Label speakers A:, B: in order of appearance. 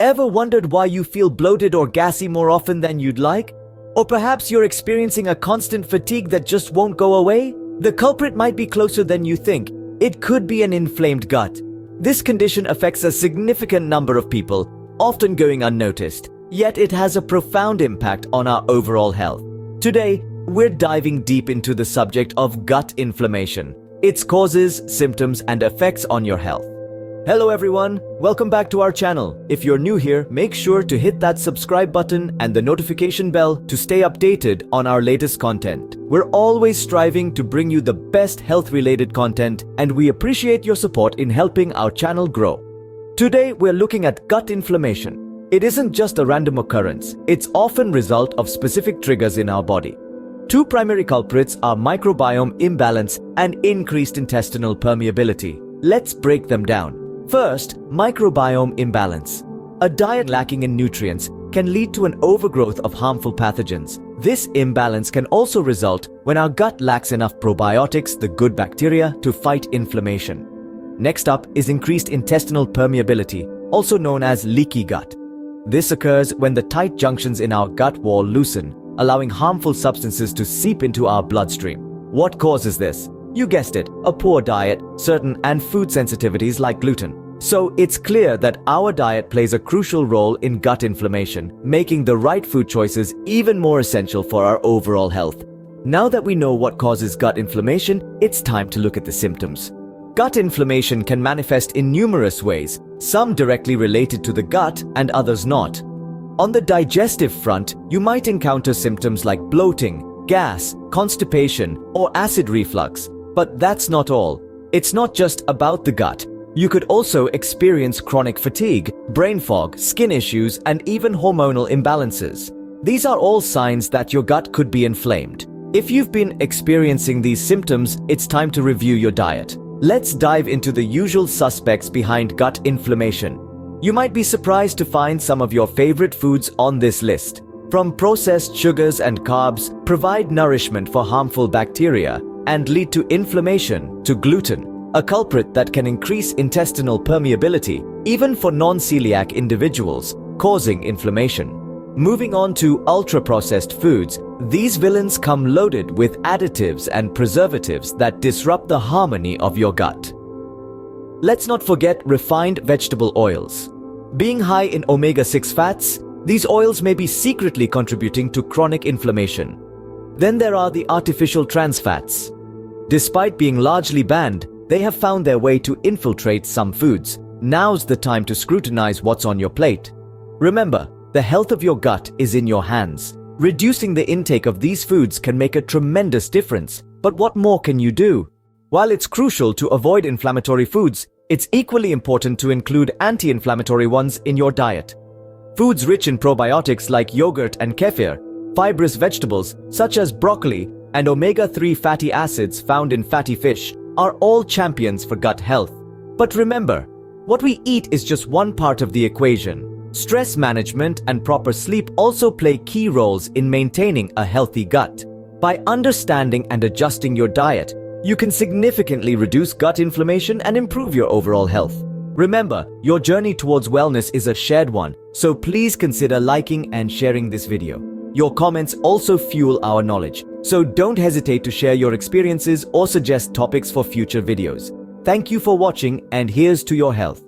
A: Ever wondered why you feel bloated or gassy more often than you'd like? Or perhaps you're experiencing a constant fatigue that just won't go away? The culprit might be closer than you think. It could be an inflamed gut. This condition affects a significant number of people, often going unnoticed, yet it has a profound impact on our overall health. Today, we're diving deep into the subject of gut inflammation, its causes, symptoms, and effects on your health. Hello everyone, welcome back to our channel. If you're new here, make sure to hit that subscribe button and the notification bell to stay updated on our latest content. We're always striving to bring you the best health-related content, and we appreciate your support in helping our channel grow. Today, we're looking at gut inflammation. It isn't just a random occurrence, it's often the result of specific triggers in our body. Two primary culprits are microbiome imbalance and increased intestinal permeability. Let's break them down. First, microbiome imbalance. A diet lacking in nutrients can lead to an overgrowth of harmful pathogens. This imbalance can also result when our gut lacks enough probiotics, the good bacteria, to fight inflammation. Next up is increased intestinal permeability, also known as leaky gut. This occurs when the tight junctions in our gut wall loosen, allowing harmful substances to seep into our bloodstream. What causes this? You guessed it, a poor diet, certain and food sensitivities like gluten. So it's clear that our diet plays a crucial role in gut inflammation, making the right food choices even more essential for our overall health. Now that we know what causes gut inflammation, it's time to look at the symptoms. Gut inflammation can manifest in numerous ways, some directly related to the gut and others not. On the digestive front, you might encounter symptoms like bloating, gas, constipation, or acid reflux. But that's not all. It's not just about the gut. You could also experience chronic fatigue, brain fog, skin issues, and even hormonal imbalances. These are all signs that your gut could be inflamed. If you've been experiencing these symptoms, it's time to review your diet. Let's dive into the usual suspects behind gut inflammation. You might be surprised to find some of your favorite foods on this list. From processed sugars and carbs, provide nourishment for harmful bacteria and lead to inflammation, to gluten, a culprit that can increase intestinal permeability, even for non-celiac individuals, causing inflammation. Moving on to ultra-processed foods, these villains come loaded with additives and preservatives that disrupt the harmony of your gut. Let's not forget refined vegetable oils. Being high in omega-6 fats, these oils may be secretly contributing to chronic inflammation. Then there are the artificial trans fats. Despite being largely banned, they have found their way to infiltrate some foods. Now's the time to scrutinize what's on your plate. Remember, the health of your gut is in your hands. Reducing the intake of these foods can make a tremendous difference. But what more can you do? While it's crucial to avoid inflammatory foods, it's equally important to include anti-inflammatory ones in your diet. Foods rich in probiotics like yogurt and kefir, fibrous vegetables such as broccoli, and omega-3 fatty acids found in fatty fish are all champions for gut health. But remember, what we eat is just one part of the equation. Stress management and proper sleep also play key roles in maintaining a healthy gut. By understanding and adjusting your diet, you can significantly reduce gut inflammation and improve your overall health. Remember, your journey towards wellness is a shared one, so please consider liking and sharing this video. Your comments also fuel our knowledge, so don't hesitate to share your experiences or suggest topics for future videos. Thank you for watching, and here's to your health.